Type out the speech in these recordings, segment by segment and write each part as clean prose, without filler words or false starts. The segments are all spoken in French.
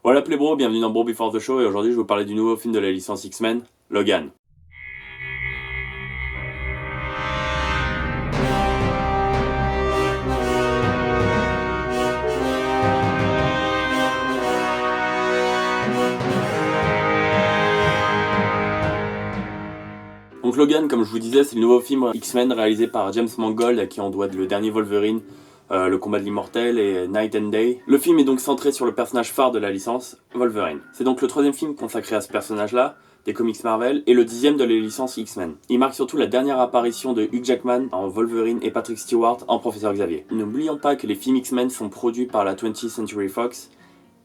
Voilà Playbro, bienvenue dans Bro Before the Show et aujourd'hui je vais vous parler du nouveau film de la licence X-Men, Logan. Donc Logan, comme je vous disais, c'est le nouveau film X-Men réalisé par James Mangold à qui on doit le dernier Wolverine, le combat de l'immortel et Night and Day. Le film est donc centré sur le personnage phare de la licence, Wolverine. C'est donc le troisième film consacré à ce personnage-là, des comics Marvel, et le 10e de la licence X-Men. Il marque surtout la dernière apparition de Hugh Jackman en Wolverine et Patrick Stewart en Professeur Xavier. N'oublions pas que les films X-Men sont produits par la 20th Century Fox,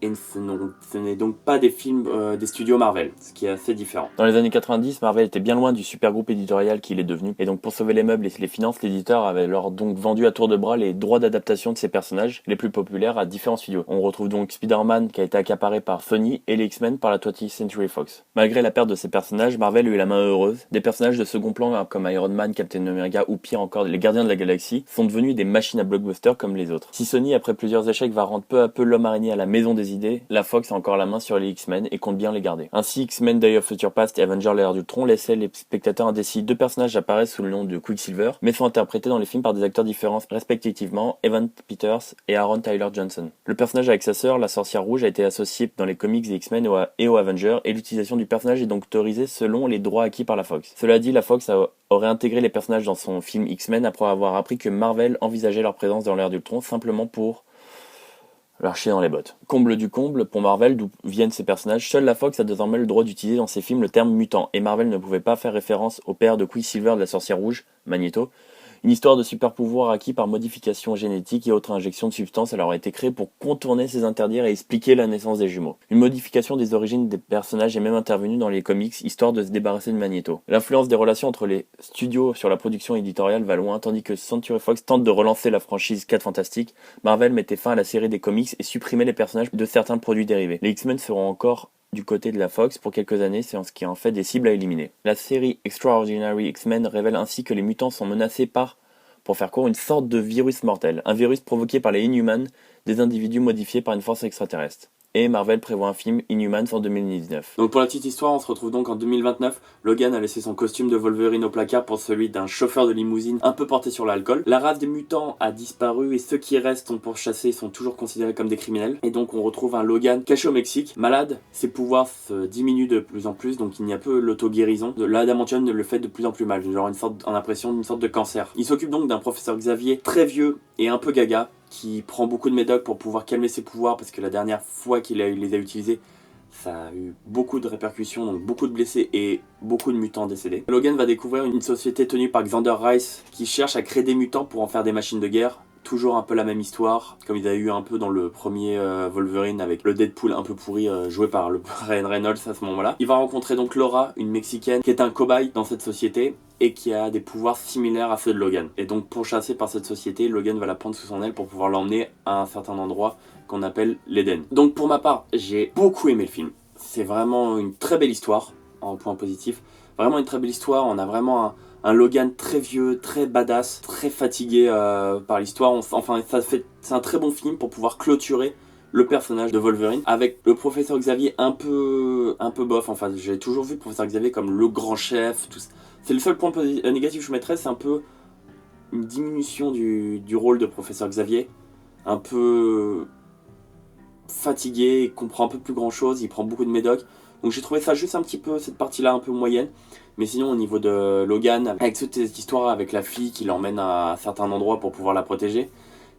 et ce n'est donc pas des films des studios Marvel, ce qui est assez différent. Dans les années 90, Marvel était bien loin du super groupe éditorial qu'il est devenu, et donc pour sauver les meubles et les finances, l'éditeur avait alors donc vendu à tour de bras les droits d'adaptation de ses personnages les plus populaires à différents studios. On retrouve donc Spider-Man qui a été accaparé par Sony et les X-Men par la 20th Century Fox. Malgré la perte de ces personnages, Marvel a eu la main heureuse. Des personnages de second plan comme Iron Man, Captain America ou pire encore les Gardiens de la Galaxie sont devenus des machines à blockbuster comme les autres. Si Sony, après plusieurs échecs, va rendre peu à peu l'homme araignée à la maison des idées, la Fox a encore la main sur les X-Men et compte bien les garder. Ainsi, X-Men Day of Future Past et Avengers l'ère d'Ultron laissaient les spectateurs indécis. Deux personnages apparaissent sous le nom de Quicksilver, mais sont interprétés dans les films par des acteurs différents, respectivement Evan Peters et Aaron Tyler Johnson. Le personnage avec sa sœur, la sorcière rouge, a été associé dans les comics des X-Men et aux Avengers, et l'utilisation du personnage est donc autorisée selon les droits acquis par la Fox. Cela dit, la Fox aurait intégré les personnages dans son film X-Men après avoir appris que Marvel envisageait leur présence dans l'ère d'Ultron simplement pour leur chier dans les bottes. Comble du comble, pour Marvel, d'où viennent ces personnages, seule la Fox a désormais le droit d'utiliser dans ses films le terme mutant, et Marvel ne pouvait pas faire référence au père de Quicksilver de la sorcière rouge, Magneto. Une histoire de super pouvoir acquis par modification génétique et autres injections de substances alors a été créée pour contourner ces interdits et expliquer la naissance des jumeaux. Une modification des origines des personnages est même intervenue dans les comics, histoire de se débarrasser de Magneto. L'influence des relations entre les studios sur la production éditoriale va loin, tandis que Century Fox tente de relancer la franchise 4 Fantastiques. Marvel mettait fin à la série des comics et supprimait les personnages de certains produits dérivés. Les X-Men seront encore du côté de la Fox pour quelques années, c'est ce qui en fait des cibles à éliminer. La série Extraordinary X-Men révèle ainsi que les mutants sont menacés par, pour faire court, une sorte de virus mortel, un virus provoqué par les Inhumans, des individus modifiés par une force extraterrestre. Et Marvel prévoit un film Inhumans en 2019. Donc pour la petite histoire, on se retrouve donc en 2029. Logan a laissé son costume de Wolverine au placard pour celui d'un chauffeur de limousine un peu porté sur l'alcool. La race des mutants a disparu et ceux qui restent sont pourchassés sont toujours considérés comme des criminels. Et donc on retrouve un Logan caché au Mexique, malade, ses pouvoirs se diminuent de plus en plus, donc il n'y a peu l'auto-guérison. L'adamantium le fait de plus en plus mal, genre en impression d'une sorte de cancer. Il s'occupe donc d'un professeur Xavier très vieux et un peu gaga, qui prend beaucoup de médocs pour pouvoir calmer ses pouvoirs parce que la dernière fois qu'il les a utilisés, ça a eu beaucoup de répercussions, donc beaucoup de blessés et beaucoup de mutants décédés. Logan va découvrir une société tenue par Xander Rice qui cherche à créer des mutants pour en faire des machines de guerre. Toujours un peu la même histoire, comme il y a eu un peu dans le premier Wolverine avec le Deadpool un peu pourri joué par le Ryan Reynolds à ce moment-là. Il va rencontrer donc Laura, une Mexicaine, qui est un cobaye dans cette société et qui a des pouvoirs similaires à ceux de Logan. Et donc pourchassé par cette société, Logan va la prendre sous son aile pour pouvoir l'emmener à un certain endroit qu'on appelle l'Eden. Donc pour ma part, j'ai beaucoup aimé le film. C'est vraiment une très belle histoire, en point positif. Vraiment une très belle histoire, on a vraiment un Logan très vieux, très badass, très fatigué par l'histoire. C'est un très bon film pour pouvoir clôturer le personnage de Wolverine avec le professeur Xavier un peu bof. Enfin, j'ai toujours vu le professeur Xavier comme le grand chef. C'est le seul point négatif que je mettrais, c'est un peu une diminution du rôle de professeur Xavier. Un peu fatigué, il comprend un peu plus grand chose, il prend beaucoup de médocs. Donc j'ai trouvé ça juste un petit peu, cette partie-là un peu moyenne. Mais sinon au niveau de Logan, avec toute cette histoire avec la fille qui l'emmène à certains endroits pour pouvoir la protéger,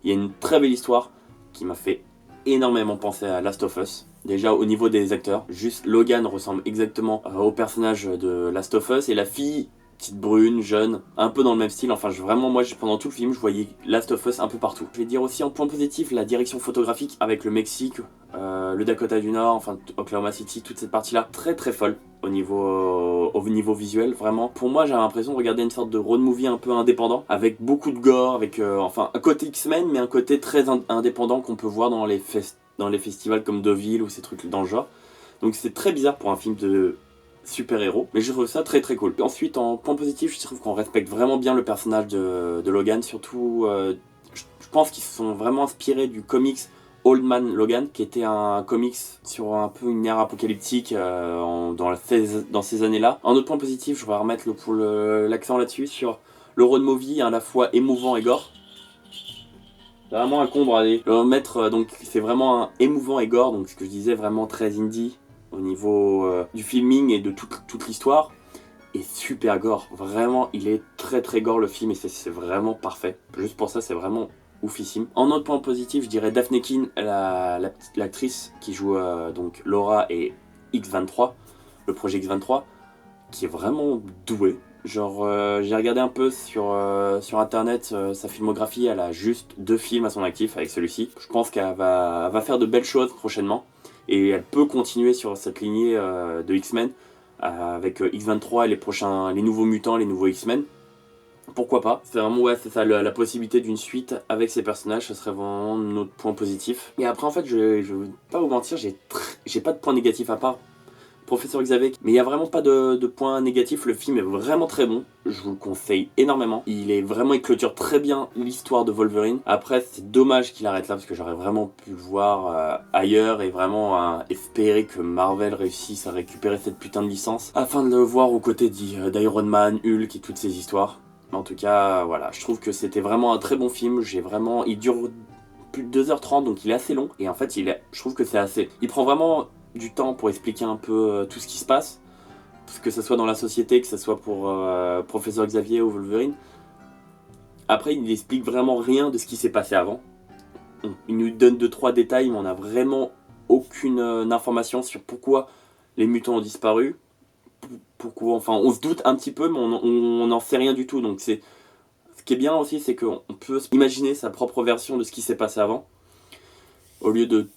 il y a une très belle histoire qui m'a fait énormément penser à Last of Us. Déjà au niveau des acteurs, juste Logan ressemble exactement au personnage de Last of Us et la fille, petite brune, jeune, un peu dans le même style. Enfin pendant tout le film je voyais Last of Us un peu partout. Je vais dire aussi en point positif la direction photographique avec le Mexique, le Dakota du Nord, enfin Oklahoma City, toute cette partie là très très folle au niveau visuel. Vraiment pour moi j'avais l'impression de regarder une sorte de road movie un peu indépendant avec beaucoup de gore, avec un côté X-Men mais un côté très indépendant qu'on peut voir dans les festivals comme Deauville ou ces trucs dans le genre. Donc c'est très bizarre pour un film de super-héros, mais je trouve ça très très cool. Ensuite en point positif je trouve qu'on respecte vraiment bien le personnage de Logan, surtout je pense qu'ils se sont vraiment inspirés du comics Old Man Logan, qui était un comics sur un peu une ère apocalyptique dans ces années-là. Un autre point positif, je vais remettre l'accent là-dessus, sur le road movie à la fois émouvant et gore. C'est vraiment un comble à aller le mettre, donc c'est vraiment un émouvant et gore, donc ce que je disais, vraiment très indie au niveau du filming et de toute l'histoire. Et super gore, vraiment il est très très gore le film et c'est vraiment parfait. Juste pour ça c'est vraiment oufissime. En autre point positif, je dirais Daphne Keane, l'actrice qui joue donc Laura et X-23, le projet X-23, qui est vraiment douée. Genre j'ai regardé un peu sur internet sa filmographie, elle a juste 2 films à son actif avec celui-ci. Je pense qu'elle va faire de belles choses prochainement et elle peut continuer sur cette lignée de X-Men avec X-23 et les nouveaux mutants, les nouveaux X-Men. Pourquoi pas? C'est vraiment, ouais, c'est ça, la possibilité d'une suite avec ces personnages, ce serait vraiment notre point positif. Et après, en fait, je vais pas vous mentir, j'ai pas de point négatif à part Professeur Xavier, mais il y a vraiment pas de point négatif. Le film est vraiment très bon, je vous le conseille énormément. Il clôture très bien l'histoire de Wolverine. Après, c'est dommage qu'il arrête là parce que j'aurais vraiment pu le voir ailleurs et vraiment espérer que Marvel réussisse à récupérer cette putain de licence afin de le voir aux côtés d'Iron Man, Hulk et toutes ces histoires. Mais en tout cas, voilà, je trouve que c'était vraiment un très bon film. Il dure plus de 2h30, donc il est assez long. Et en fait, je trouve que c'est assez. Il prend vraiment du temps pour expliquer un peu tout ce qui se passe, que ce soit dans la société, que ce soit pour Professeur Xavier ou Wolverine. Après, il n'explique vraiment rien de ce qui s'est passé avant. Il nous donne 2-3 détails, mais on n'a vraiment aucune information sur pourquoi les mutants ont disparu. Pourquoi, enfin, on se doute un petit peu, mais on n'en sait rien du tout. Donc ce qui est bien aussi, c'est qu'on peut imaginer sa propre version de ce qui s'est passé avant, au lieu de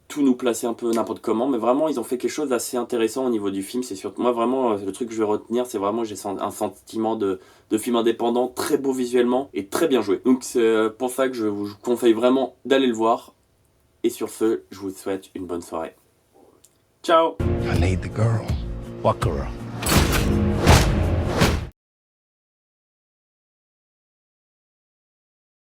tout nous placer un peu n'importe comment. Mais vraiment, ils ont fait quelque chose d'assez intéressant au niveau du film. C'est surtout moi, vraiment, le truc que je vais retenir, c'est vraiment, j'ai un sentiment de film indépendant, très beau visuellement et très bien joué. Donc c'est pour ça que je vous conseille vraiment d'aller le voir. Et sur ce, je vous souhaite une bonne soirée. Ciao. I need the girl. What girl?